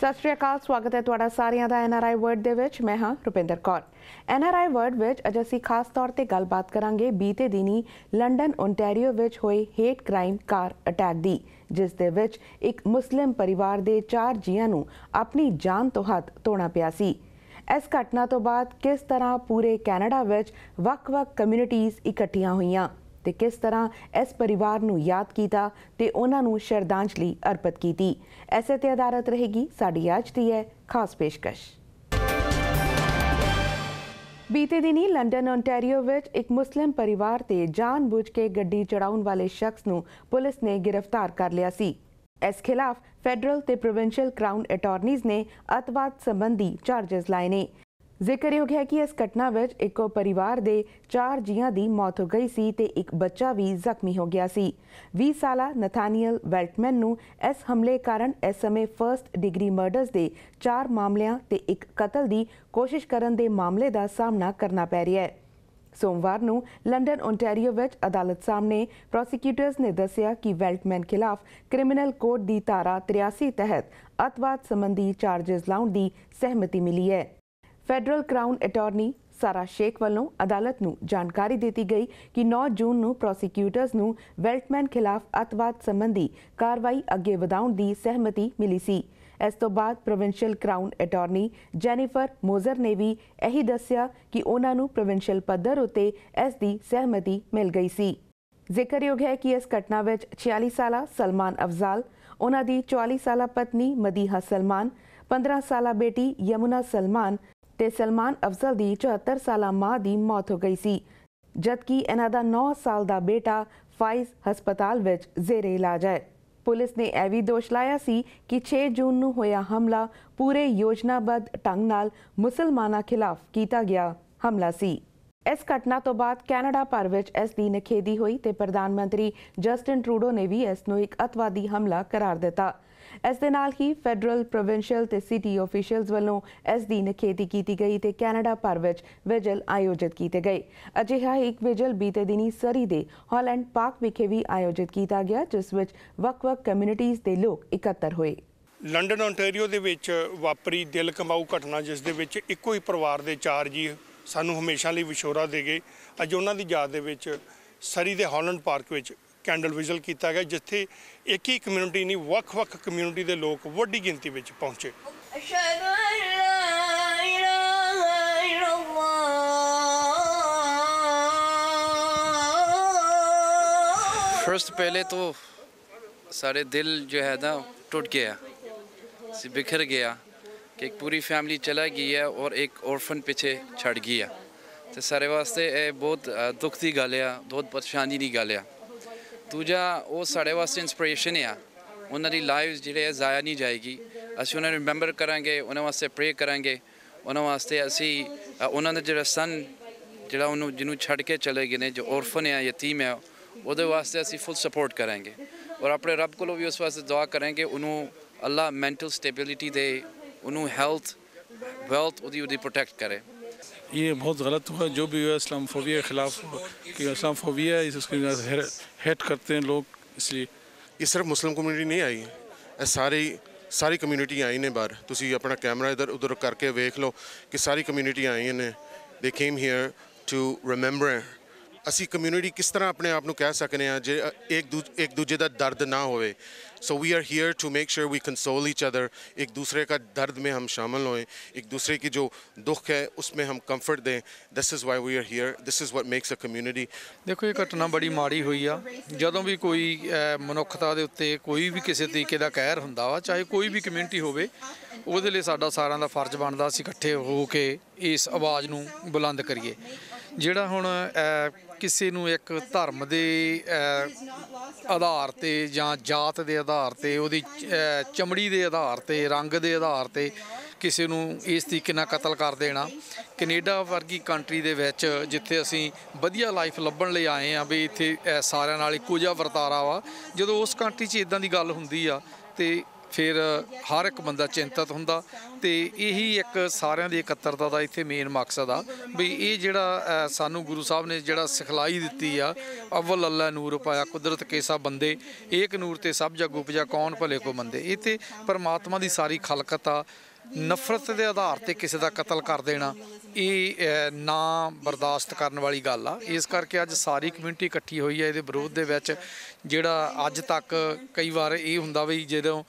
सत श्री अकाल, स्वागत है तुहाडा सारिਆਂ ਦਾ NRI वर्ड ਦੇ ਵਿੱਚ। मैं हाँ रुपिंदर कौर। NRI वर्ड ਵਿੱਚ ਅੱਜ ਅਸੀਂ ਖਾਸ ਤੌਰ ਤੇ ਗੱਲਬਾਤ ਕਰਾਂਗੇ ਬੀਤੇ ਦਿਨੀ ਲੰਡਨ ਓਨਟਾਰੀਓ ਵਿੱਚ ਹੋਏ ਹੇਟ ਕ੍ਰਾਈਮ ਕਾਰ ਅਟੈਕ ਦੀ, ਜਿਸ ਦੇ ਵਿੱਚ ਇੱਕ ਮੁਸਲਿਮ ਪਰਿਵਾਰ ਦੇ 4 ਜੀਆਂ ਨੂੰ ਆਪਣੀ ਜਾਨ ਤੋਂ ਹੱਥ ਧੋਣਾ ਪਿਆ ਸੀ। ਇਸ ਘਟਨਾ ਤੋਂ ਬਾਅਦ ਕਿਸ ਤਰ੍ਹਾਂ ਪੂਰੇ ਕੈਨੇਡਾ ਵਿੱਚ ਵੱਖ-ਵੱਖ ਕਮਿਊਨਿਟੀਜ਼ ਇਕੱਠੀਆਂ ਹੋਈਆਂ ਤੇ किस तरह इस परिवार नूं याद कीता ते उन्हां नूं श्रद्धांजलि अर्पित कीती। ऐसे ते आधारित रहेगी साडी अज दी है खास पेशकश। बीते दिनी लंडन ओनटारियो विच एक मुस्लिम परिवार ते जानबूझ के गड्डी चढ़ाउण वाले शख्स नूं पुलिस ने गिरफ्तार कर लिया सी। इस खिलाफ फैडरल ते प्रोविंशियल क्राउन अटॉर्नीज़ ने अतवाद संबंधी चार्जिज लाए ने। ਜ਼ਿਕਰਯੋਗ ਹੈ ਕਿ ਇਸ ਘਟਨਾ ਵਿੱਚ ਇੱਕੋ ਪਰਿਵਾਰ ਦੇ 4 ਜੀਆਂ ਦੀ ਮੌਤ ਹੋ ਗਈ ਸੀ ਤੇ ਇੱਕ ਬੱਚਾ ਵੀ ਜ਼ਖਮੀ ਹੋ ਗਿਆ ਸੀ। 20 ਸਾਲਾ ਨਥਾਨੀਅਲ ਵੈਲਟਮੈਨ ਨੂੰ ਇਸ ਹਮਲੇ ਕਾਰਨ ਇਸ ਸਮੇਂ ਫਰਸਟ ਡਿਗਰੀ ਮਰਡਰਸ ਦੇ 4 ਮਾਮਲਿਆਂ ਤੇ ਇੱਕ ਕਤਲ ਦੀ ਕੋਸ਼ਿਸ਼ ਕਰਨ ਦੇ ਮਾਮਲੇ ਦਾ ਸਾਹਮਣਾ ਕਰਨਾ ਪੈ ਰਿਹਾ ਹੈ। सोमवार ਨੂੰ ਲੰਡਨ ਓਨਟਾਰੀਓ ਵਿੱਚ ਅਦਾਲਤ ਸਾਹਮਣੇ ਪ੍ਰੋਸੀਕਿਊਟਰਸ ਨੇ ਦੱਸਿਆ ਕਿ ਵੈਲਟਮੈਨ ਖਿਲਾਫ ਕ੍ਰਿਮੀਨਲ ਕੋਡ ਦੀ ਧਾਰਾ 83 ਤਹਿਤ ਅਤਵਾਦ ਸੰਬੰਧੀ ਚਾਰਜਿਸ ਲਾਉਣ ਦੀ ਸਹਿਮਤੀ ਮਿਲੀ ਹੈ। फैडरल क्राउन अटॉर्नी सारा शेख वालों अदालत नूं जानकारी दी गई कि 9 जून नूं प्रोसीक्यूटर्स नूं वेल्टमैन खिलाफ अतवाद संबंधी कार्रवाई अगे वधाउण दी सहमति मिली सी। इस तो बाद प्रोविंशियल क्राउन अटॉर्नी जेनिफर मोजर ने भी यही दस्सिया कि उन्हां नूं प्रोविंशियल पद्धर उत्ते इस दी सहमति मिल गई सी। जिक्रयोग है कि इस घटना विच 46 साला सलमान अफजाल, उन्हां दी 44 साला पत्नी मदीहा सलमान, 15 साला बेटी यमुना सलमान ਤੇ ਸਲਮਾਨ ਅਫਜ਼ਲ ਦੀ 74 ਸਾਲਾ ਮਾਂ ਦੀ ਮੌਤ ਹੋ ਗਈ ਸੀ, ਜਦਕਿ ਇਹਨਾਂ ਦਾ 9 ਸਾਲ ਦਾ ਬੇਟਾ ਫਾਇਜ਼ ਹਸਪਤਾਲ ਵਿੱਚ ਜ਼ੇਰੇ ਇਲਾਜ ਹੈ। ਪੁਲਿਸ ਨੇ ਇਹ ਵੀ ਦੋਸ਼ ਲਾਇਆ ਸੀ ਕਿ 6 ਜੂਨ ਨੂੰ ਹੋਇਆ ਹਮਲਾ ਪੂਰੇ ਯੋਜਨਾਬੱਧ ਢੰਗ ਨਾਲ ਮੁਸਲਮਾਨਾਂ ਖਿਲਾਫ ਕੀਤਾ ਗਿਆ ਹਮਲਾ ਸੀ। ਇਸ ਘਟਨਾ ਤੋਂ ਬਾਅਦ ਕੈਨੇਡਾ ਭਰ ਵਿੱਚ ਇਸ ਦੀ ਨਿਖੇਧੀ ਹੋਈ ਤੇ ਪ੍ਰਧਾਨ ਮੰਤਰੀ ਜਸਟਿਨ ਟਰੂਡੋ ਨੇ ਵੀ ਇਸ ਨੂੰ ਇੱਕ ਅਤਵਾਦੀ ਹਮਲਾ ਕਰਾਰ ਦਿੱਤਾ। ਇਸ ਦੇ ਨਾਲ ਹੀ ਫੈਡਰਲ, ਪ੍ਰੋਵਿੰਸ਼ੀਅਲ ਤੇ ਸਿਟੀ ਆਫੀਸ਼ੀਅਲਸ ਵੱਲੋਂ ਇਸ ਦੀ ਨਿਖੇਧੀ ਕੀਤੀ ਗਈ ਤੇ ਕੈਨੇਡਾ ਭਰ ਵਿੱਚ ਵਿਜਲ ਆਯੋਜਿਤ ਕੀਤੇ ਗਏ। ਅਜਿਹਾ ਇੱਕ ਵਿਜਲ ਬੀਤੇ ਦਿਨੀ ਸਰੀ ਦੇ ਹਾਲੈਂਡ ਪਾਰਕ ਵਿਖੇ ਵੀ ਆਯੋਜਿਤ ਕੀਤਾ ਗਿਆ, ਜਿਸ ਵਿੱਚ ਵੱਖ-ਵੱਖ ਕਮਿਊਨਿਟੀਜ਼ ਦੇ ਲੋਕ ਇਕੱਤਰ ਹੋਏ। ਲੰਡਨ ਓਨਟਾਰੀਓ ਦੇ ਵਿੱਚ ਵਾਪਰੀ ਦਿਲ ਕੰਬਾਊ ਘਟਨਾ, ਜਿਸ ਦੇ ਵਿੱਚ ਇੱਕੋ ਹੀ ਪਰਿਵਾਰ ਦੇ 4 ਜੀ ਸਾਨੂੰ ਹਮੇਸ਼ਾ ਲਈ ਵਿਛੋੜਾ ਦੇ ਗਏ। ਅੱਜ ਉਹਨਾਂ ਦੀ ਯਾਦ ਦੇ ਵਿੱਚ ਸਰੀ ਦੇ ਹਾਲੈਂਡ ਪਾਰਕ ਵਿੱਚ ਕੈਂਡਲ ਵਿਜ਼ਲ ਕੀਤਾ ਗਿਆ, ਜਿੱਥੇ ਇੱਕ ਹੀ ਕਮਿਊਨਿਟੀ ਨਹੀਂ ਵੱਖ-ਵੱਖ ਕਮਿਊਨਿਟੀ ਦੇ ਲੋਕ ਵੱਡੀ ਗਿਣਤੀ ਵਿੱਚ ਪਹੁੰਚੇ। फर्स्ट पहले तो सारे दिल जो है ना टूट गया, बिखर गया कि एक पूरी फैमिली चला गई है और एक ऑर्फन पीछे छड़ गया। तो सारे वास्ते बहुत दुख की गल है, बहुत परेशानी की गल है। दूजा वो साढ़े वास्ते इंस्पिरेशन है, उन्होंने लाइफ जिहड़े ज़ाया नहीं जाएगी। असीं उन्होंने रिमेंबर करांगे, उन्होंने वास्ते प्रे करांगे, उन्होंने वास्ते असी उन्होंने जिहड़ा सन जिहड़ा उन्होंने जिन्होंने छड़ के चले गए ने, जो ऑर्फन है, यतीम है, ਉਹਦੇ वास्ते असी फुल सपोर्ट करेंगे और अपने रब को भी उस वास्ते दुआ करेंगे उन्होंने अल्लाह मेंटल स्टेबिलिटी दे, उन्होंने हेल्थ वेल्थ उदी प्रोटेक्ट करे। ये बहुत गलत हुआ जो भी हुआ, इस्लामोफोबिया के खिलाफ कि इस्लामोफोबिया इसके हेट करते हैं लोग। इसलिए ये सिर्फ मुस्लिम कम्यूनिटी नहीं आई, सारी कम्यूनिटी आई ने बाहर। तुसी अपना कैमरा इधर उधर करके वेख लो कि सारी कम्यूनिटी आई ने। दे केम हियर टू रिमेंबर। ਅਸੀਂ ਕਮਿਊਨਿਟੀ ਕਿਸ ਤਰ੍ਹਾਂ ਆਪਣੇ ਆਪ ਨੂੰ ਕਹਿ ਸਕਦੇ ਹਾਂ ਜੇ ਇੱਕ ਦੂਜੇ ਦਾ ਦਰਦ ਨਾ ਹੋਵੇ। So we are here to make sure we console each other, एक दूसरे का दर्द में हम शामिल होएं, एक दूसरे की जो दुख है उसमें हम कंफर्ट दें। This is why we are here, this is what makes a community. देखो ये घटना बड़ी माड़ी हुई आ। ਜਦੋਂ ਵੀ ਕੋਈ ਮਨੁੱਖਤਾ ਦੇ ਉੱਤੇ ਕੋਈ ਵੀ ਕਿਸੇ ਤਰੀਕੇ ਦਾ ਕਹਿਰ ਹੁੰਦਾ ਵਾ, ਚਾਹੇ ਕੋਈ ਵੀ ਕਮਿਊਨਿਟੀ ਹੋਵੇ, ਉਹਦੇ ਲਈ ਸਾਡਾ ਸਾਰਿਆਂ ਦਾ ਫਰਜ਼ ਬਣਦਾ ਅਸੀਂ ਇਕੱਠੇ ਹੋ ਕੇ ਇਸ ਆਵਾਜ਼ ਨੂੰ ਬੁਲੰਦ ਕਰੀਏ। ਜਿਹੜਾ ਹੁਣ ਕਿਸੇ ਨੂੰ ਇੱਕ ਧਰਮ ਦੇ ਆਧਾਰ 'ਤੇ ਜਾਂ ਜਾਤ ਦੇ ਆਧਾਰ 'ਤੇ, ਉਹਦੀ ਚਮੜੀ ਦੇ ਆਧਾਰ 'ਤੇ, ਰੰਗ ਦੇ ਆਧਾਰ 'ਤੇ ਕਿਸੇ ਨੂੰ ਇਸ ਤਰੀਕੇ ਨਾਲ ਕਤਲ ਕਰ ਦੇਣਾ। ਕੈਨੇਡਾ ਵਰਗੀ ਕੰਟਰੀ ਦੇ ਵਿੱਚ ਜਿੱਥੇ ਅਸੀਂ ਵਧੀਆ ਲਾਈਫ ਲੱਭਣ ਲਈ ਆਏ ਹਾਂ ਵੀ ਇੱਥੇ ਸਾਰਿਆਂ ਨਾਲ ਇੱਕੋ ਜਿਹਾ ਵਰਤਾਰਾ ਵਾ, ਜਦੋਂ ਉਸ ਕੰਟਰੀ 'ਚ ਇੱਦਾਂ ਦੀ ਗੱਲ ਹੁੰਦੀ ਆ ਤੇ ਫਿਰ ਹਰ ਇੱਕ ਬੰਦਾ ਚਿੰਤਤ ਹੁੰਦਾ। ਤੇ ਇਹੀ ਇੱਕ ਸਾਰਿਆਂ ਦੀ ਇਕੱਤਰਤਾ ਦਾ ਇੱਥੇ ਮੇਨ ਮਕਸਦ ਆ ਵੀ ਇਹ ਜਿਹੜਾ ਸਾਨੂੰ ਗੁਰੂ ਸਾਹਿਬ ਨੇ ਜਿਹੜਾ ਸਿਖਲਾਈ ਦਿੱਤੀ ਆ, ਅਵਲ ਅੱਲਾ ਨੂਰ ਪਾਇਆ ਕੁਦਰਤ ਕੇ ਸਭ ਬੰਦੇ, ਏਕ ਨੂਰ ਤੇ ਸਭ ਜਗ ਉਪਜਾ ਕੌਣ ਭਲੇ ਕੋ ਮੰਦੇ। ਇਹ ਤੇ ਪਰਮਾਤਮਾ ਦੀ ਸਾਰੀ ਖਲਕਤ ਆ। ਨਫ਼ਰਤ ਦੇ ਆਧਾਰ ਤੇ ਕਿਸੇ ਦਾ ਕਤਲ ਕਰ ਦੇਣਾ ਇਹ ਨਾ ਬਰਦਾਸ਼ਤ ਕਰਨ ਵਾਲੀ ਗੱਲ ਆ। ਇਸ ਕਰਕੇ ਅੱਜ ਸਾਰੀ ਕਮਿਊਨਿਟੀ ਇਕੱਠੀ ਹੋਈ ਹੈ ਇਹਦੇ ਵਿਰੋਧ ਦੇ ਵਿੱਚ। ਜਿਹੜਾ ਅੱਜ ਤੱਕ ਕਈ ਵਾਰ ਇਹ ਹੁੰਦਾ ਵੀ ਜਦੋਂ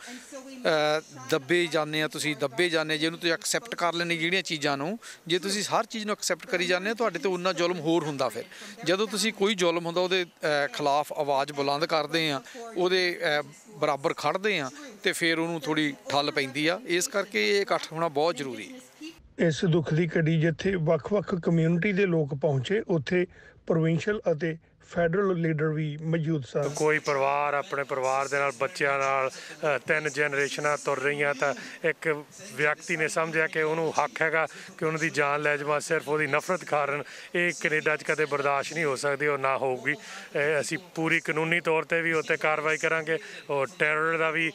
ਦੱਬੇ ਜਾਂਦੇ ਆ, ਤੁਸੀਂ ਦੱਬੇ ਜਾਂਦੇ, ਜਿਹਨੂੰ ਤੁਸੀਂ ਐਕਸੈਪਟ ਕਰ ਲੈਂਦੇ ਜਿਹੜੀਆਂ ਚੀਜ਼ਾਂ ਨੂੰ, ਜੇ ਤੁਸੀਂ ਹਰ ਚੀਜ਼ ਨੂੰ ਐਕਸੈਪਟ ਕਰੀ ਜਾਂਦੇ ਹੋ ਤੁਹਾਡੇ ਤੇ ਉਨਾ ਜ਼ੁਲਮ ਹੋਰ ਹੁੰਦਾ। ਫਿਰ ਜਦੋਂ ਤੁਸੀਂ ਕੋਈ ਜ਼ੁਲਮ ਹੁੰਦਾ ਉਹਦੇ ਖਿਲਾਫ ਆਵਾਜ਼ ਬੁਲੰਦ ਕਰਦੇ ਆ, ਉਹਦੇ ਬਰਾਬਰ ਖੜ੍ਹਦੇ ਆ, ਤੇ ਫਿਰ ਉਹਨੂੰ ਥੋੜ੍ਹੀ ਠੱਲ ਪੈਂਦੀ ਆ। ਇਸ ਕਰਕੇ ਇਹ ਇਕੱਠ ਹੋਣਾ ਬਹੁਤ ਜ਼ਰੂਰੀ ਹੈ। ਇਸ ਦੁੱਖ ਦੀ ਘੜੀ ਜਿੱਥੇ ਵੱਖ-ਵੱਖ ਕਮਿਊਨਿਟੀ ਦੇ ਲੋਕ ਪਹੁੰਚੇ, ਉੱਥੇ ਪ੍ਰੋਵਿੰਸ਼ੀਅਲ ਅਤੇ ਫੈਡਰਲ ਲੀਡਰ ਵੀ ਮੌਜੂਦ ਸਨ। ਕੋਈ ਪਰਿਵਾਰ ਆਪਣੇ ਪਰਿਵਾਰ ਦੇ ਨਾਲ ਬੱਚਿਆਂ ਨਾਲ 3 ਜਨਰੇਸ਼ਨਾਂ ਤੁਰ ਰਹੀਆਂ, ਤਾਂ ਇੱਕ ਵਿਅਕਤੀ ਨੇ ਸਮਝਿਆ ਕਿ ਉਹਨੂੰ ਹੱਕ ਹੈਗਾ ਕਿ ਉਹਨਾਂ ਦੀ ਜਾਨ ਲੈ ਜਾਵਾਂ ਸਿਰਫ ਉਹਦੀ ਨਫ਼ਰਤ ਕਾਰਨ। ਇਹ ਕੈਨੇਡਾ 'ਚ ਕਦੇ ਬਰਦਾਸ਼ਤ ਨਹੀਂ ਹੋ ਸਕਦੀ, ਉਹ ਨਾ ਹੋਊਗੀ। ਅਸੀਂ ਪੂਰੀ ਕਾਨੂੰਨੀ ਤੌਰ 'ਤੇ ਵੀ ਉੱਤੇ ਕਾਰਵਾਈ ਕਰਾਂਗੇ, ਔਰ ਟੈਰਰ ਦਾ ਵੀ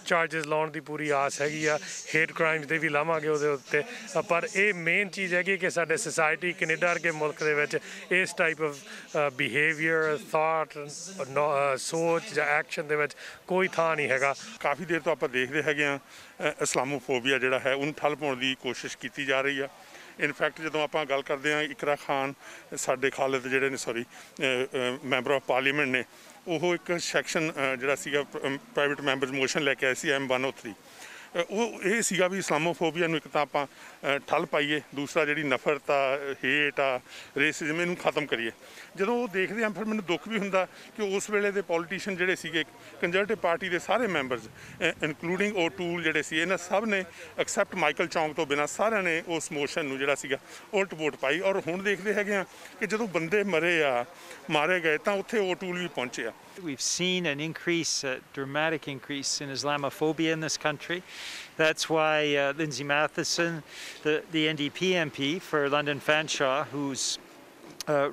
ਚਾਰਜਸ ਲਾਉਣ ਦੀ ਪੂਰੀ ਆਸ ਹੈਗੀ ਆ, ਹੇਟ ਕ੍ਰਾਈਮਸ ਦੇ ਵੀ ਲਾਵਾਂਗੇ ਉਹਦੇ ਉੱਤੇ। ਪਰ ਇਹ ਮੇਨ ਚੀਜ਼ ਹੈਗੀ ਕਿ ਸਾਡੇ ਸੁਸਾਇਟੀ ਕੈਨੇਡਾ ਵਰਗੇ ਮੁਲਕ ਦੇ ਵਿੱਚ ਇਸ ਟਾਈਪ ਆਫ ਬਿਹੇਵੀਅਰ, ਥਾਟ, ਸੋਚ ਜਾਂ ਐਕਸ਼ਨ ਦੇ ਵਿੱਚ ਕੋਈ ਥਾਂ ਨਹੀਂ ਹੈਗਾ। ਕਾਫੀ ਦੇਰ ਤੋਂ ਆਪਾਂ ਦੇਖਦੇ ਹੈਗੇ ਆ ਇਸਲਾਮੋਫੋਬੀਆ ਜਿਹੜਾ ਹੈ ਉਹਨੂੰ ਠੱਲ ਪਾਉਣ ਦੀ ਕੋਸ਼ਿਸ਼ ਕੀਤੀ ਜਾ ਰਹੀ ਆ। ਇਨਫੈਕਟ ਜਦੋਂ ਆਪਾਂ ਗੱਲ ਕਰਦੇ ਹਾਂ ਇਕਰਾ ਖਾਨ ਸਾਡੇ ਖਾਲਿਦ ਜਿਹੜੇ ਨੇ ਮੈਂਬਰ ਆਫ ਪਾਰਲੀਮੈਂਟ ਨੇ, ਉਹ ਇੱਕ ਸੈਕਸ਼ਨ ਜਿਹੜਾ ਸੀਗਾ ਪ੍ਰਾਈਵੇਟ ਮੈਂਬਰਸ ਮੋਸ਼ਨ ਲੈ ਕੇ ਆਏ ਸੀ M103। ਉਹ ਇਹ ਸੀਗਾ ਵੀ ਇਸਲਾਮੋਫੋਬੀਆ ਨੂੰ ਇੱਕ ਤਾਂ ਆਪਾਂ ਠੱਲ ਪਾਈਏ, ਦੂਸਰਾ ਜਿਹੜੀ ਨਫ਼ਰਤ ਆ, ਹੇਟ ਆ, ਰੇਸਿਜ਼ਮ, ਇਹਨੂੰ ਖਤਮ ਕਰੀਏ। ਜਦੋਂ ਉਹ ਦੇਖਦੇ ਹਾਂ ਫਿਰ ਮੈਨੂੰ ਦੁੱਖ ਵੀ ਹੁੰਦਾ ਕਿ ਉਸ ਵੇਲੇ ਦੇ ਪੋਲੀਟੀਸ਼ੀਅਨ ਜਿਹੜੇ ਸੀਗੇ ਕੰਜ਼ਰਵੇਟਿਵ ਪਾਰਟੀ ਦੇ ਸਾਰੇ ਮੈਂਬਰਸ ਇਨਕਲੂਡਿੰਗ ਓਟੂਲ ਜਿਹੜੇ ਸੀ, ਇਹਨਾਂ ਸਭ ਨੇ ਐਕਸੈਪਟ ਮਾਈਕਲ ਚੌਂਕ ਤੋਂ ਬਿਨਾਂ ਸਾਰਿਆਂ ਨੇ ਉਸ ਮੋਸ਼ਨ ਨੂੰ ਜਿਹੜਾ ਸੀਗਾ ਉਲਟ ਵੋਟ ਪਾਈ। ਔਰ ਹੁਣ ਦੇਖਦੇ ਹੈਗੇ ਆ ਕਿ ਜਦੋਂ ਬੰਦੇ ਮਰੇ ਆ, ਮਾਰੇ ਗਏ, ਤਾਂ ਉੱਥੇ ਓਟੂਲ ਵੀ ਪਹੁੰਚੇ ਆ। We've seen an increase, a dramatic increase in Islamophobia in this country. That's why Lindsay Matheson, the NDP MP for London Fanshawe, whose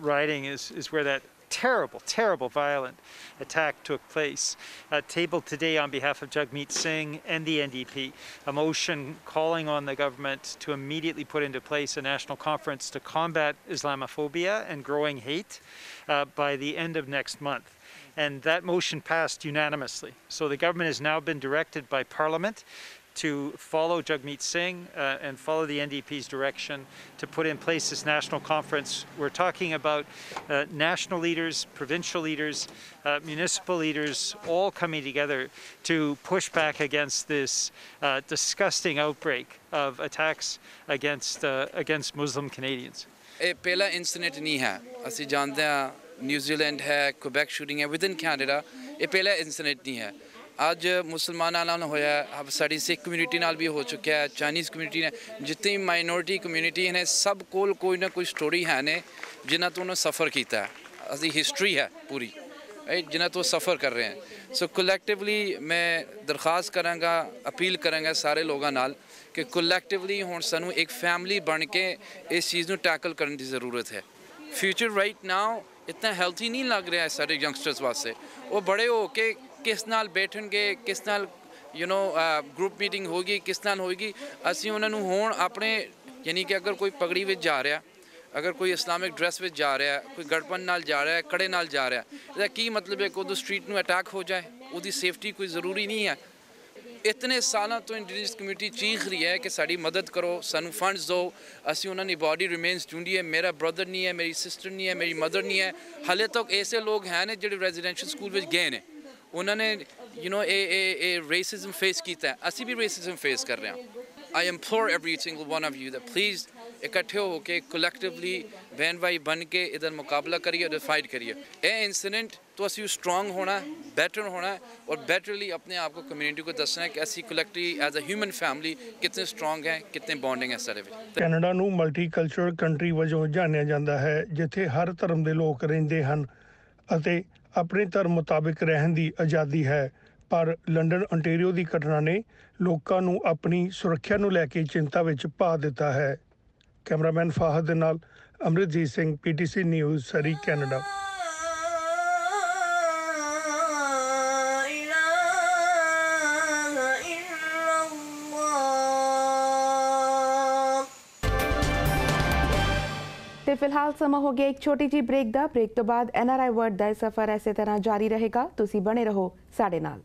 riding is where that terrible violent attack took place, tabled today on behalf of Jagmeet Singh and the NDP a motion calling on the government to immediately put into place a national conference to combat Islamophobia and growing hate by the end of next month. And that motion passed unanimously. So the government has now been directed by Parliament to follow Jagmeet Singh and follow the NDP's direction to put in place this national conference. We're talking about national leaders, provincial leaders, municipal leaders, all coming together to push back against this disgusting outbreak of attacks against Muslim Canadians. ਇਹ ਪਹਿਲਾ incident ਨਹੀਂ ਹੈ। ਅਸੀਂ ਜਾਣਦੇ ਹਾਂ New Zealand ਹੈ, Quebec shooting ਹੈ within Canada. ਇਹ ਪਹਿਲਾ ਇਨਸੀਡੈਂਟ ਨਹੀਂ ਹੈ। ਅੱਜ ਮੁਸਲਮਾਨਾਂ ਨਾਲ ਹੋਇਆ, ਸਾਡੀ ਸਿੱਖ ਕਮਿਊਨਿਟੀ ਨਾਲ ਵੀ ਹੋ ਚੁੱਕਿਆ ਹੈ, ਚਾਈਨੀਜ਼ ਕਮਿਊਨਿਟੀ ਨੇ, ਜਿਤਨੀ ਮਾਈਨੋਰਿਟੀ ਕਮਿਊਨਿਟੀ ਨੇ, ਸਭ ਕੋਲ ਕੋਈ ਨਾ ਕੋਈ ਸਟੋਰੀ ਹੈ ਨੇ ਜਿਨ੍ਹਾਂ ਤੋਂ ਉਹਨੇ ਸਫ਼ਰ ਕੀਤਾ ਹੈ। ਅਸੀਂ ਹਿਸਟਰੀ ਹੈ ਪੂਰੀ ਜਿਨ੍ਹਾਂ ਤੋਂ ਸਫ਼ਰ ਕਰ ਰਹੇ ਹਾਂ। ਸੋ ਕਲੈਕਟਿਵਲੀ ਮੈਂ ਦਰਖਾਸਤ ਕਰਾਂਗਾ, ਅਪੀਲ ਕਰਾਂਗਾ ਸਾਰੇ ਲੋਕਾਂ ਨਾਲ ਕਿ ਕਲੈਕਟਿਵਲੀ ਹੁਣ ਸਾਨੂੰ ਇੱਕ ਫੈਮਿਲੀ ਬਣ ਕੇ ਇਸ ਚੀਜ਼ ਨੂੰ ਟੈਕਲ ਕਰਨ ਦੀ ਜ਼ਰੂਰਤ ਹੈ। ਫਿਊਚਰ ਰਾਈਟ ਨਾਓ इतना हेल्थी नहीं लग रहा है सारे यंगस्टर्स वास्ते। वो बड़े हो के किस नाल बैठणगे, किस नाल ग्रुप मीटिंग होगी, किस नाल होगी। असीं उन्हां नूं हुण अपने यानी कि अगर कोई पगड़ी विच जा रहा, अगर कोई इस्लामिक ड्रैस विच जा रहा, कोई गड़पन नाल जा रहा, कड़े नाल जा रहा, इहदा की मतलब है कि उदों स्ट्रीट नूं अटैक हो जाए, उहदी सेफ्टी कोई ज़रूरी नहीं है। इतने सालों तो इंडिजिनस कम्यूनिटी चीख रही है कि साड़ी मदद करो, सानू फंड्स दो। असी उन्होंने बॉडी रिमेन्स ढूंढी है, मेरा ब्रदर नहीं है, मेरी सिस्टर नहीं है, मेरी मदर नहीं है। हाले तक ऐसे लोग हैं ने जो रेजिडेंशियल स्कूल में गए ने, उन्होंने रेसिज्म फेस किया है, असी भी रेसिज्म फेस कर रहे हैं। आई implore every single one of you that please इकट्ठे हो के कलैक्टिवली बहन भाई बन के इधर मुकाबला करिए और फाइट करिए। ये इंसिडेंट तो असी स्ट्रॉन्ग होना, बेटर होना और बेटरली अपने आप को कम्यूनिटी को दसना है कि असी कलैक्टिवली एज अ ह्यूमन फैमिली कितने स्ट्रॉन्ग हैं, कितने बॉन्डिंग है सारे ਵਿੱਚ। ਕੈਨੇਡਾ ਨੂੰ ਮਲਟੀਕਲਚਰਲ ਕੰਟਰੀ ਵਜੋਂ ਜਾਣਿਆ ਜਾਂਦਾ ਹੈ, ਜਿੱਥੇ ਹਰ ਧਰਮ ਦੇ ਲੋਕ ਰਹਿੰਦੇ ਹਨ ਅਤੇ ਆਪਣੇ ਧਰਮ ਮੁਤਾਬਿਕ ਰਹਿਣ ਦੀ ਆਜ਼ਾਦੀ ਹੈ। ਪਰ ਲੰਡਨ ontario ਦੀ ਘਟਨਾ ਨੇ ਲੋਕਾਂ ਨੂੰ ਆਪਣੀ ਸੁਰੱਖਿਆ ਨੂੰ ਲੈ ਕੇ ਚਿੰਤਾ ਵਿੱਚ ਪਾ ਦਿੱਤਾ ਹੈ। ਕੈਮਰਾਮੈਨ ਫਾਹਦ ਦੇ ਨਾਲ ਅਮਰਿਤਜੀਤ ਸਿੰਘ, PTC ਨਿਊਜ਼, ਸਰੀ, ਕੈਨੇਡਾ। ਤੇ ਫਿਲਹਾਲ ਸਮਾਂ ਹੋ ਗਿਆ ਇੱਕ ਛੋਟੀ ਜਿਹੀ ਬ੍ਰੇਕ ਦਾ। ਬ੍ਰੇਕ ਤੋਂ ਬਾਅਦ NRI ਵਰਡ ਦਾ ਸਫ਼ਰ ਇਸੇ ਤਰ੍ਹਾਂ ਜਾਰੀ ਰਹੇਗਾ। ਤੁਸੀਂ ਬਣੇ ਰਹੋ ਸਾਡੇ ਨਾਲ।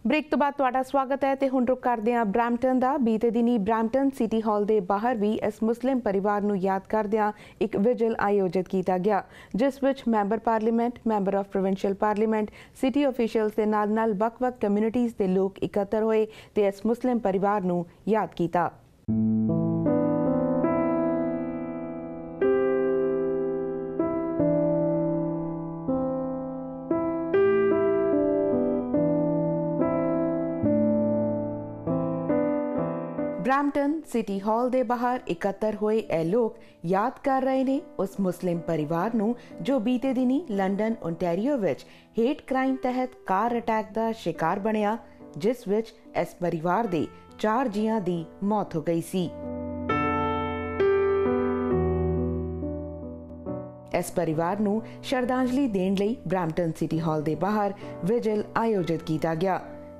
ब्रेक तो बाद तुहाडा स्वागत है ते हुण रुक करदे हां ब्रैम्पटन दा। बीते दिनी ब्रैम्पटन सिटी हॉल दे बाहर भी इस मुस्लिम परिवार नूं याद करदिआं एक विजिल आयोजित किया गया, जिस which member parliament, member of provincial parliament, city officials दे नाल वख-वख कम्यूनिटीज़ दे लोग इकट्ठे होए ते इस मुस्लिम परिवार नूं याद कीता। ब्रैम्पटन सिटी हॉल दे बाहर इकट्ठे होए ए लोग याद कर रहे ने उस मुस्लिम परिवार नूं जो बीते दिनी लंडन ओंटारियो विच हेट क्राइम तहत कार अटैक दा शिकार बनिया, जिस विच इस परिवार दे 4 जियां दी मौत हो गई सी। इस परिवार नूं श्रद्धांजलि देण लई ब्रैम्पटन सिटी हॉल दे बाहर विजिल आयोजित किया गया,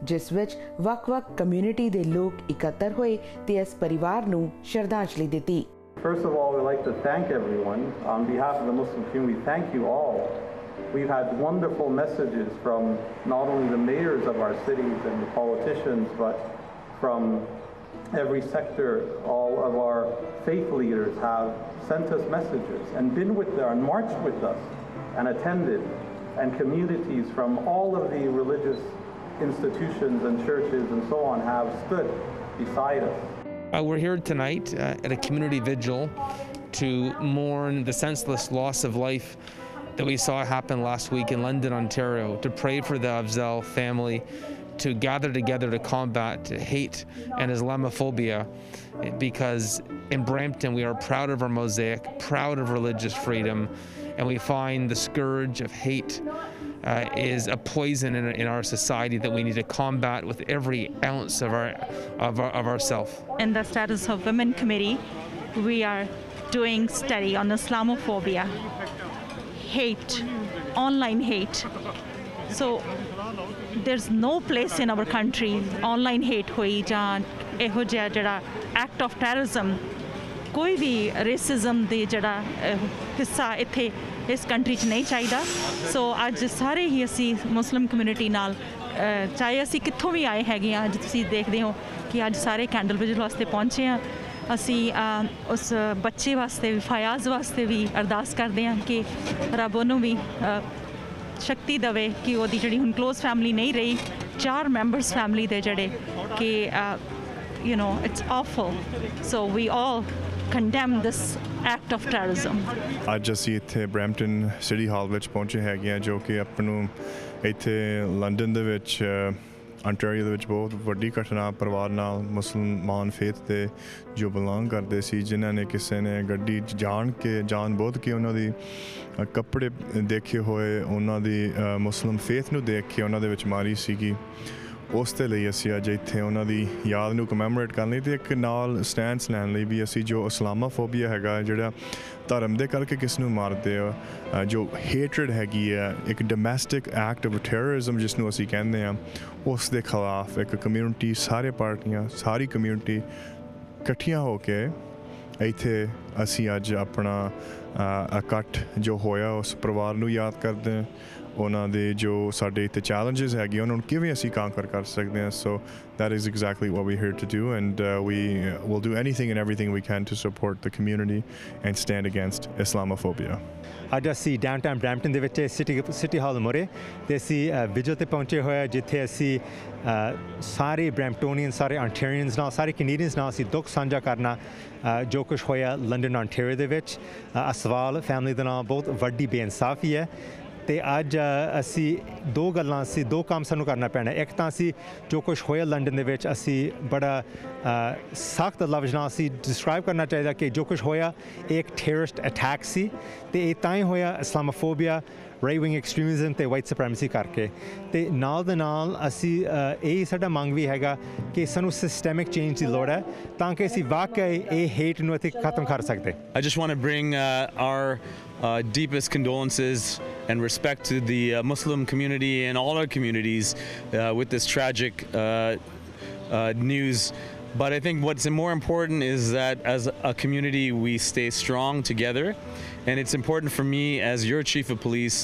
जिस विच वख-वख कम्यूनिटी दे लोग इकट्ठे होए ते इस परिवार नूं श्रद्धांजलि दित्ती। First of all, we'd like to thank everyone. On behalf of the Muslim community, thank you all. We've had wonderful messages from not only the mayors of our cities and the politicians, but from every sector. All of our faith leaders have sent us messages and been with us and marched with us and attended, and communities from all of the religious institutions and churches and so on have stood beside us. We're here tonight at a community vigil to mourn the senseless loss of life that we saw happen last week in London, Ontario, to pray for the Afzal family, to gather together to combat hate and Islamophobia, because in Brampton we are proud of our mosaic, proud of religious freedom, and we find the scourge of hate is a poison in our society that we need to combat with every ounce of ourself. In the Status of Women Committee, we are doing study on Islamophobia, hate, online hate. So there's no place in our country online hate hoi ja eho jehड़ा act of terrorism, कोई भी racism दे जड़ा हिस्सा इत्थे इस country च नहीं चाहिदा। सो अज सारे ही असी मुस्लिम कम्यूनिटी नाल चाहे असी कित्थों भी आए हैगे आ, अज तुसीं देखदे हो कि अज सारे कैंडल विजिल वास्ते पहुंचे हैं। असी उस बच्चे वास्ते भी, फयाज वास्ते भी अरदास करते हैं कि रब उन्होंने भी शक्ति दवे कि ओदी जड़ी हुण क्लोज फैमिली नहीं रही, 4 मैंबर्स फैमिली दे जड़े कि you know, it's awful. So we all condemn this act of terrorism. ਅੱਜ ਅਸੀਂ ਇੱਥੇ ਬਰੈਂਪਟਨ ਸਿਟੀ ਹਾਲ ਵਿੱਚ ਪਹੁੰਚੇ ਹੈਗੇ ਆ, ਜੋ ਕਿ ਆਪਾਂ ਨੂੰ ਇੱਥੇ ਲੰਡਨ ਦੇ ਵਿੱਚ ਅੰਟਾਰੀਓ ਦੇ ਵਿੱਚ ਬਹੁਤ ਵੱਡੀ ਘਟਨਾ ਪਰਿਵਾਰ ਨਾਲ ਮੁਸਲਮਾਨ ਫੇਥ ਦੇ ਜੋ ਬਿਲੋਂਗ ਕਰਦੇ ਸੀ, ਜਿਨ੍ਹਾਂ ਨੇ ਕਿਸੇ ਨੇ ਗੱਡੀ ਜਾਣ ਬੁੱਝ ਕੇ ਉਹਨਾਂ ਦੀ ਕੱਪੜੇ ਦੇਖੇ ਹੋਏ, ਉਹਨਾਂ ਦੀ ਮੁਸਲਿਮ ਫੇਥ ਨੂੰ ਦੇਖ ਕੇ ਉਹਨਾਂ ਦੇ ਵਿੱਚ ਮਾਰੀ ਸੀਗੀ। ਉਸ ਦੇ ਲਈ ਅਸੀਂ ਅੱਜ ਇੱਥੇ ਉਹਨਾਂ ਦੀ ਯਾਦ ਨੂੰ ਕਮੈਮੋਰੇਟ ਕਰਨ ਲਈ ਅਤੇ ਇੱਕ ਨਾਲ ਸਟੈਂਡਸ ਲੈਣ ਲਈ ਵੀ ਅਸੀਂ ਜੋ ਇਸਲਾਮੋਫੋਬੀਆ ਹੈਗਾ, ਜਿਹੜਾ ਧਰਮ ਦੇ ਕਰਕੇ ਕਿਸ ਨੂੰ ਮਾਰਦੇ ਆ, ਜੋ ਹੇਟਰਡ ਹੈਗੀ ਹੈ, ਇੱਕ ਡੋਮੈਸਟਿਕ ਐਕਟ ਆਫ ਟੈਰਰਿਜ਼ਮ ਜਿਸ ਨੂੰ ਅਸੀਂ ਕਹਿੰਦੇ ਹਾਂ, ਉਸ ਦੇ ਖਿਲਾਫ ਇੱਕ ਕਮਿਊਨਿਟੀ, ਸਾਰੇ ਪਾਰਟੀਆਂ, ਸਾਰੀ ਕਮਿਊਨਿਟੀ ਇਕੱਠੀਆਂ ਹੋ ਕੇ ਇੱਥੇ ਅਸੀਂ ਅੱਜ ਆਪਣਾ ਇਕੱਠ ਜੋ ਹੋਇਆ ਉਸ ਪਰਿਵਾਰ ਨੂੰ ਯਾਦ ਕਰਦੇ ਹਾਂ, ਉਹਨਾਂ ਦੇ ਜੋ ਸਾਡੇ ਇੱਥੇ ਚੈਲੰਜਸ ਹੈਗੇ ਉਹਨਾਂ ਨੂੰ ਕਿਵੇਂ ਅਸੀਂ ਕਾਂਕਰ ਕਰ ਸਕਦੇ ਹਾਂ। ਸੋ that is exactly what we're here to do, and we will do anything and everything we can to support the community and stand against Islamophobia. ਅੱਜ ਅਸੀਂ ਡਾਊਨਟਾਊਨ ਬਰੈਂਪਟਨ ਦੇ ਵਿੱਚ ਸਿਟੀ ਹਾਲ ਮੋਰੇ ਤੇ ਅਸੀਂ ਵਿਜਲ 'ਤੇ ਪਹੁੰਚੇ ਹੋਏ ਹਾਂ, ਜਿੱਥੇ ਅਸੀਂ ਸਾਰੇ ਬਰੈਂਪਟੋਨੀਅਨ, ਸਾਰੇ ਆਂਟੇਰੀਅਨਸ ਨਾਲ, ਸਾਰੇ ਕੈਨੇਡੀਅਨਸ ਨਾਲ ਅਸੀਂ ਦੁੱਖ ਸਾਂਝਾ ਕਰਨਾ ਜੋ ਕੁਛ ਹੋਇਆ ਲੰਡਨ ਆਂਟੇਰੀਓ ਦੇ ਵਿੱਚ। ਅਸਵਾਲ ਫੈਮਿਲੀ ਦੇ ਨਾਲ ਬਹੁਤ ਵੱਡੀ ਬੇਇਨਸਾਫੀ ਹੈ ਤੇ ਅੱਜ ਅਸੀਂ ਦੋ ਕੰਮ ਸਾਨੂੰ ਕਰਨਾ ਪੈਣਾ। ਇੱਕ ਤਾਂ ਅਸੀਂ ਜੋ ਕੁਛ ਹੋਇਆ ਲੰਡਨ ਦੇ ਵਿੱਚ ਅਸੀਂ ਬੜਾ ਸਖਤ ਲਫ਼ਜ਼ ਨਾਲ ਅਸੀਂ ਡਿਸਕ੍ਰਾਈਬ ਕਰਨਾ ਚਾਹੀਦਾ ਕਿ ਜੋ ਕੁਛ ਹੋਇਆ ਇਹ ਇੱਕ ਟੈਰਰਿਸਟ ਅਟੈਕ ਸੀ ਤੇ ਇਹ ਤਾਂ ਹੀ ਹੋਇਆ। ਇਸਲਾਮੋਫੋਬੀਆ ਰਾਈਟ ਵਿੰਗ ਐਕਸਟ੍ਰੀਮਿਜ਼ਮ ਤੇ ਵਾਈਟ ਸੁਪਰੈਮੇਸੀ ਕਰਕੇ। ਤੇ ਨਾਲ ਦੇ ਨਾਲ ਅਸੀਂ ਇਹ ਸਾਡਾ ਮੰਗ ਵੀ ਹੈਗਾ ਕਿ ਸਾਨੂੰ ਸਿਸਟੈਮਿਕ ਚੇਂਜ ਦੀ ਲੋੜ ਹੈ ਤਾਂ ਕਿ ਅਸੀਂ ਵਾਕਈ ਇਹ ਹੇਟ ਨੂੰ ਅਸੀਂ ਖਤਮ ਕਰ ਸਕਦੇ। I just want to bring our deepest condolences and respect to the Muslim community and all our communities with this tragic news. But I think what's more important is that as a community we stay strong together, and it's important for me as your chief of police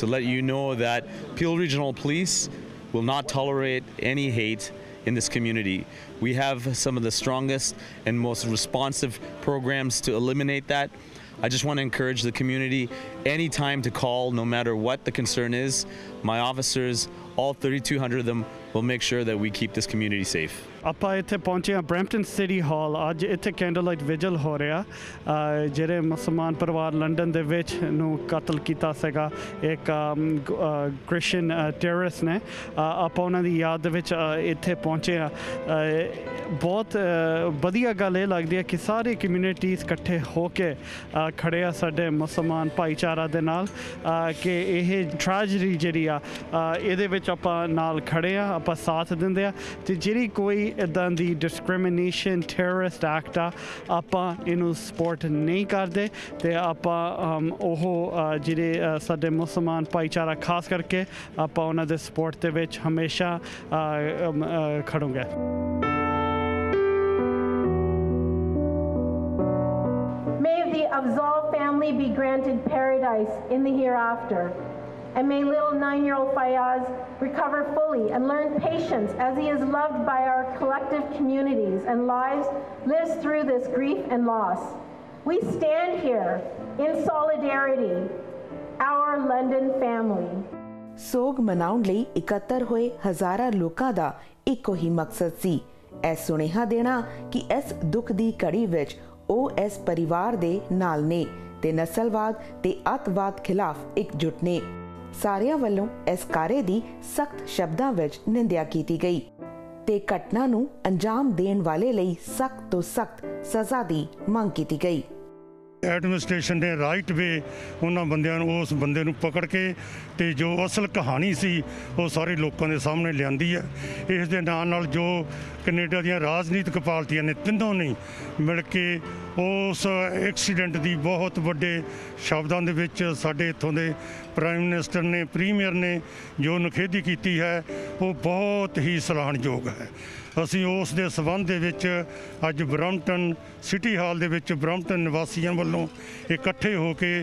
to let you know that Peel Regional Police will not tolerate any hate in this community. We have some of the strongest and most responsive programs to eliminate that. I just want to encourage the community anytime to call, no matter what the concern is. My officers, all 3,200 of them, will make sure that we keep this community safe. ਆਪਾਂ ਇੱਥੇ ਪਹੁੰਚੇ ਹਾਂ Brampton city ਹਾਲ। ਅੱਜ ਇੱਥੇ candle light ਵਿਜਲ ਹੋ ਰਿਹਾ ਜਿਹੜੇ ਮੁਸਲਮਾਨ ਪਰਿਵਾਰ ਲੰਡਨ ਦੇ ਵਿੱਚ ਨੂੰ ਕਤਲ ਕੀਤਾ ਸੀਗਾ ਇੱਕ ਕ੍ਰਿਸਚਨ ਟੈਰਰਿਸਟ ਨੇ। ਆਪਾਂ ਉਹਨਾਂ ਦੀ ਯਾਦ ਦੇ ਵਿੱਚ ਇੱਥੇ ਪਹੁੰਚੇ ਹਾਂ। ਬਹੁਤ ਵਧੀਆ ਗੱਲ ਇਹ ਲੱਗਦੀ ਹੈ ਕਿ ਸਾਰੀ ਕਮਿਊਨਿਟੀਜ਼ ਇਕੱਠੇ ਹੋ ਕੇ ਖੜੇ ਆ ਸਾਡੇ ਮੁਸਲਮਾਨ ਭਾਈਚਾਰਾ ਦੇ ਨਾਲ ਕਿ ਇਹ ਟ੍ਰੈਜਡੀ ਜਿਹੜੀ ਆ ਇਹਦੇ ਵਿੱਚ ਆਪਾਂ ਨਾਲ ਖੜੇ ਆ, ਆਪਾਂ ਸਾਥ ਦਿੰਦੇ ਆ। ਅਤੇ ਜਿਹੜੀ ਕੋਈ ਇੱਦਾਂ ਦੀ ਡਿਸਕ੍ਰਿਮੀਨੇਸ਼ਨ ਟੈਰਰਿਸਟ ਐਕਟ ਆ ਆਪਾਂ ਇਹਨੂੰ ਸਪੋਰਟ ਨਹੀਂ ਕਰਦੇ ਅਤੇ ਆਪਾਂ ਉਹ ਜਿਹੜੇ ਸਾਡੇ ਮੁਸਲਮਾਨ ਭਾਈਚਾਰਾ ਖਾਸ ਕਰਕੇ ਆਪਾਂ ਉਹਨਾਂ ਦੇ ਸਪੋਰਟ ਦੇ ਵਿੱਚ ਹਮੇਸ਼ਾ ਖੜੂੰਗੇ। May the Afzal family be granted paradise in the hereafter. And may little 9-year-old Fayaz recover fully and learn patience as he is loved by our collective communities and lives through this grief and loss. We stand here in solidarity, our London family. ਸੋਗ ਮਨਾਉਣ ਲਈ ਇਕੱਤਰ ਹੋਏ ਹਜ਼ਾਰਾਂ ਲੋਕਾਂ ਦਾ ਇੱਕੋ ਹੀ ਮਕਸਦ ਸੀ, ਇਹ ਸੁਨੇਹਾ ਦੇਣਾ ਕਿ ਇਸ ਦੁੱਖ ਦੀ ਘੜੀ ਵਿੱਚ ਉਹ ਇਸ ਪਰਿਵਾਰ ਦੇ ਨਾਲ ਨੇ ਤੇ ਨਸਲਵਾਦ ਤੇ ਅੱਤਵਾਦ ਖਿਲਾਫ ਇਕਜੁੱਟ ਨੇ। ਸਾਰਿਆਂ ਵੱਲੋਂ ਇਸ ਕਾਰੇ ਦੀ ਸਖਤ ਸ਼ਬਦਾਂ ਵਿੱਚ ਨਿੰਦਿਆ ਕੀਤੀ ਗਈ ਤੇ ਘਟਨਾ ਨੂੰ ਅੰਜਾਮ ਦੇਣ ਵਾਲੇ ਲਈ ਸਖਤ ਤੋਂ ਸਖਤ ਸਜ਼ਾ ਦੀ ਮੰਗ ਕੀਤੀ ਗਈ। ਐਡਮਿਨਿਸਟ੍ਰੇਸ਼ਨ ਨੇ ਰਾਈਟ ਵੇ ਉਹਨਾਂ ਬੰਦਿਆਂ ਨੂੰ ਉਸ ਬੰਦੇ ਨੂੰ ਪਕੜ ਕੇ ਅਤੇ ਜੋ ਅਸਲ ਕਹਾਣੀ ਸੀ ਉਹ ਸਾਰੇ ਲੋਕਾਂ ਦੇ ਸਾਹਮਣੇ ਲਿਆਂਦੀ ਹੈ। ਇਸ ਦੇ ਨਾਲ ਜੋ ਕੈਨੇਡਾ ਦੀਆਂ ਰਾਜਨੀਤਿਕ ਪਾਰਟੀਆਂ ਨੇ ਤਿੰਨੋਂ ਨੇ ਮਿਲ ਕੇ ਉਸ ਐਕਸੀਡੈਂਟ ਦੀ ਬਹੁਤ ਵੱਡੇ ਸ਼ਬਦਾਂ ਦੇ ਵਿੱਚ ਸਾਡੇ ਇੱਥੋਂ ਦੇ ਪ੍ਰਾਈਮ ਮਿਨਿਸਟਰ ਨੇ ਪ੍ਰੀਮੀਅਰ ਨੇ ਜੋ ਨਿਖੇਧੀ ਕੀਤੀ ਹੈ ਉਹ ਬਹੁਤ ਹੀ ਸਰਾਹਣਯੋਗ ਹੈ। ਅਸੀਂ ਉਸ ਦੇ ਸੰਬੰਧ ਦੇ ਵਿੱਚ ਅੱਜ ਬਰੈਂਪਟਨ ਸਿਟੀ ਹਾਲ ਦੇ ਵਿੱਚ ਬਰੈਂਪਟਨ ਨਿਵਾਸੀਆਂ ਵੱਲੋਂ ਇਕੱਠੇ ਹੋ ਕੇ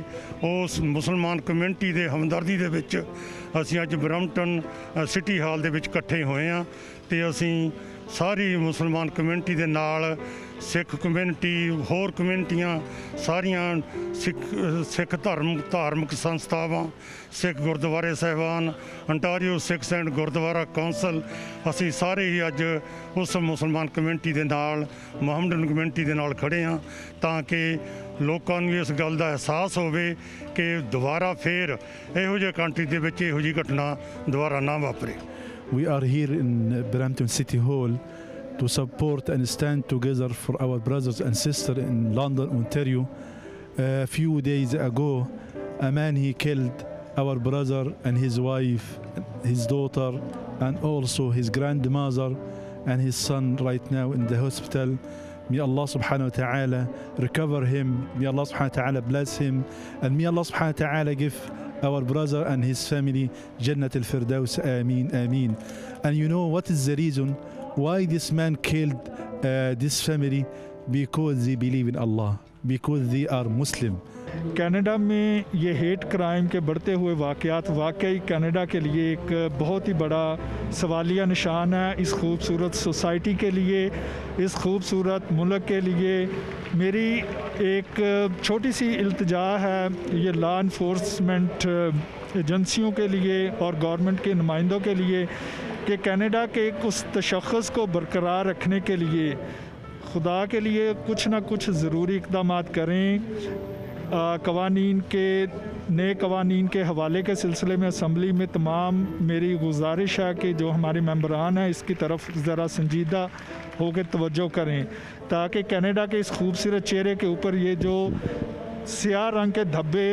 ਉਸ ਮੁਸਲਮਾਨ ਕਮਿਊਨਿਟੀ ਦੇ ਹਮਦਰਦੀ ਦੇ ਵਿੱਚ ਅਸੀਂ ਅੱਜ ਬਰੈਂਪਟਨ ਸਿਟੀ ਹਾਲ ਦੇ ਵਿੱਚ ਇਕੱਠੇ ਹੋਏ ਹਾਂ ਅਤੇ ਅਸੀਂ ਸਾਰੀ ਮੁਸਲਮਾਨ ਕਮਿਊਨਿਟੀ ਦੇ ਨਾਲ ਸਿੱਖ ਕਮਿਊਨਿਟੀ ਹੋਰ ਕਮਿਊਨਿਟੀਆਂ ਸਾਰੀਆਂ ਸਿੱਖ ਧਾਰਮਿਕ ਸੰਸਥਾਵਾਂ ਸਿੱਖ ਗੁਰਦੁਆਰੇ ਸਾਹਿਬਾਨ Ontario Sikhs and Gurdwara council ਅਸੀਂ ਸਾਰੇ ਹੀ ਅੱਜ ਉਸ ਮੁਸਲਮਾਨ ਕਮਿਊਨਿਟੀ ਦੇ ਨਾਲ ਮੁਹੰਮਡਨ ਕਮਿਊਨਿਟੀ ਦੇ ਨਾਲ ਖੜ੍ਹੇ ਹਾਂ ਤਾਂ ਕਿ ਲੋਕਾਂ ਨੂੰ ਇਸ ਗੱਲ ਦਾ ਅਹਿਸਾਸ ਹੋਵੇ ਕਿ ਦੁਬਾਰਾ ਫੇਰ ਇਹੋ ਜਿਹੇ ਕੰਟਰੀ ਦੇ ਵਿੱਚ ਇਹੋ ਜਿਹੀ ਘਟਨਾ ਦੁਬਾਰਾ ਨਾ ਵਾਪਰੇ। We are here in Brampton City Hall to support and stand together for our brothers and sisters in London, Ontario. A few days ago, a man he killed our brother and his wife, his daughter, and also his grandmother and his son right now in the hospital. May Allah subhanahu wa ta'ala recover him. May Allah subhanahu wa ta'ala bless him. And may Allah subhanahu wa ta'ala give our brother and his family Jannat al-Firdaus. Ameen, ameen. And you know what is the reason why this man killed this family? Because they believe in Allah, because they are Muslim. Canada में ये hate crime के बढ़ते हुए वाक़यात वाकई Canada के लिए एक बहुत ही बड़ा सवालिया निशान है। इस खूबसूरत सोसाइटी के लिए, इस खूबसूरत मुल्क के लिए मेरी एक छोटी सी इल्तिजा है ये लॉ इन्फोर्समेंट एजेंसियों के लिए और गवर्नमेंट के नुमाइंदों के लिए कि कनाडा के उस तशख़्ख़ुस को बरकरार रखने के लिए खुदा के लिए कुछ ना कुछ ज़रूरी इक़दाम करें। कवानीन के नए कवानीन के हवाले के सिलसिले में असम्बली में तमाम मेरी गुजारिश है कि जो हमारे मेंबरान हैं इसकी तरफ ज़रा संजीदा होकर तवज्जो करें ताकि कनाडा के इस खूबसूरत चेहरे के ऊपर ये जो स्याह रंग के धब्बे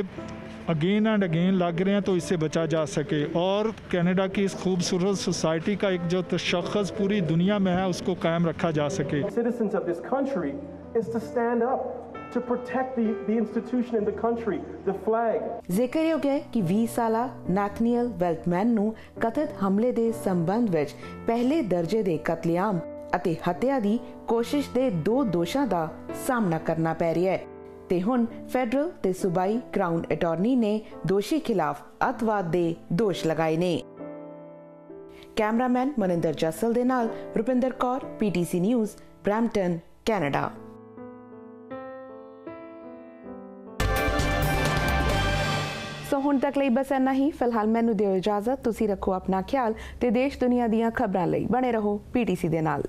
अगेन एंड अगेन लग रहे हैं तो इससे बचा जा सके और कनाडा की इस खूबसूरत सोसाइटी का एक जो तशख़्ख़ुस पूरी दुनिया में है उसको कायम रखा जा सके। Citizens of this country is to stand up to protect the institution in the country, the flag. ਜ਼ਿਕਰਯੋਗ ਹੈ ਕਿ 20 ਸਾਲਾ ਨੈਥਨੀਅਲ ਵੈਲਟਮੈਨ ਨੂੰ ਕਥਿਤ ਹਮਲੇ ਦੇ ਸੰਬੰਧ ਵਿੱਚ ਪਹਿਲੇ ਦਰਜੇ ਦੇ ਕਤਲੇਆਮ ਅਤੇ ਹੱਤਿਆ ਦੀ ਕੋਸ਼ਿਸ਼ ਦੇ 2 ਦੋਸ਼ਾਂ ਦਾ ਸਾਹਮਣਾ ਕਰਨਾ ਪੈ ਰਿਹਾ ਹੈ ਤੇ ਹੁਣ ਫੈਡਰਲ ਤੇ ਸੂਬਾਈ ਕਰਾਊਨ ਅਟਾਰਨੀ ਨੇ ਦੋਸ਼ੀ ਖਿਲਾਫ ਅੱਤਵਾਦ ਦੇ ਦੋਸ਼ ਲਗਾਏ ਨੇ। ਕੈਮਰਾਮੈਨ ਮਨਿੰਦਰ ਜੱਸਲ ਦੇ ਨਾਲ Rupinder Kaur, PTC news, Brampton, Canada. So ਹੁਣ ਤੱਕ ਲਈ ਬਸ ਇੰਨਾ ਹੀ। ਫਿਲਹਾਲ ਮੈਨੂੰ ਦਿਓ ਇਜਾਜ਼ਤ। ਤੁਸੀਂ ਰੱਖੋ ਆਪਣਾ ਖਿਆਲ ਤੇ ਦੇਸ਼ ਦੁਨੀਆ ਦੀਆਂ ਖਬਰਾਂ ਲਈ ਬਣੇ ਰਹੋ PTC ਦੇ ਨਾਲ।